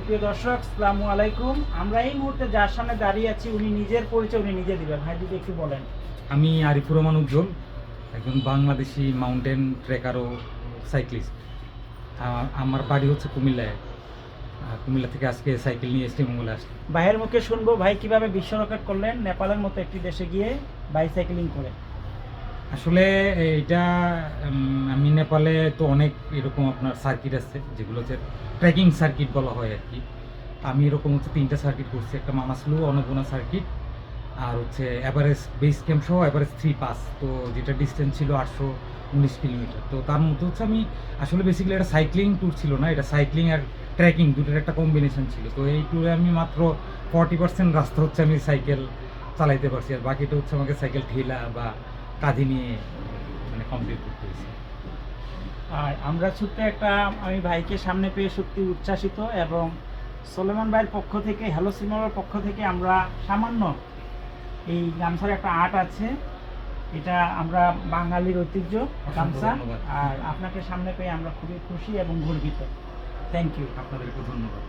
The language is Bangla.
সুপ্রিয় দর্শক, আসসালামু আলাইকুম। আমরা এই মুহূর্তে যার সামনে দাঁড়িয়ে আছি, উনি নিজের পরিচয় উনি নিজে দিবেন। ভাই যদি একটু বলেন। আমি আরিফুর রহমান উজ্জ্বল, একজন বাংলাদেশি মাউন্টেন ট্রেকার ও সাইক্লিস্ট। আমার বাড়ি হচ্ছে কুমিল্লায়। কুমিল্লা থেকে আজকে সাইকেল নিয়ে এসছি মঙ্গলে আসছি। ভাইয়ের মুখে শুনবো ভাই কিভাবে বিশ্ব রেকর্ড করলেন নেপালের মতো একটি দেশে গিয়ে বাইসাইকেলিং করে। আসলে এটা আমি নেপালে তো অনেক এরকম আপনার সার্কিট আছে, যেগুলো হচ্ছে ট্রেকিং সার্কিট বলা হয় আর কি। আমি এরকম হচ্ছে 3টা সার্কিট করছি, একটা মানাসলু অনগুনা সার্কিট, আর হচ্ছে এভারেস্ট বেস ক্যাম্প সহ এভারেস্ট 3 পাস, তো যেটা ডিস্টেন্স ছিল 819 কিলোমিটার। তো তার মধ্যে হচ্ছে আমি আসলে বেসিক্যালি এটা সাইক্লিং ট্যুর ছিল না, এটা সাইক্লিং আর ট্রেকিং দুটোর একটা কম্বিনেশন ছিল। তো এই ট্যুরে আমি মাত্র 40% রাস্তা হচ্ছে আমি সাইকেল চালাইতে পারছি, আর বাকিটা হচ্ছে আমাকে সাইকেল ঠেলা বা কাঁধে নিয়ে মানে কমপ্লিট করতে হয়েছে। আর আমরা ছোট্ট একটা, আমি ভাইকে সামনে পেয়ে সত্যি উচ্ছ্বাসিত, এবং সোলেমান ভাইয়ের পক্ষ থেকে, হ্যালো সিনেমার পক্ষ থেকে আমরা সামান্য এই গামছার একটা আর্ট আছে, এটা আমরা বাঙালির ঐতিহ্য গামছা। ধন্যবাদ। আর আপনাকে সামনে পেয়ে আমরা খুবই খুশি এবং গর্বিত। Thank you. আপনাদেরকে ধন্যবাদ।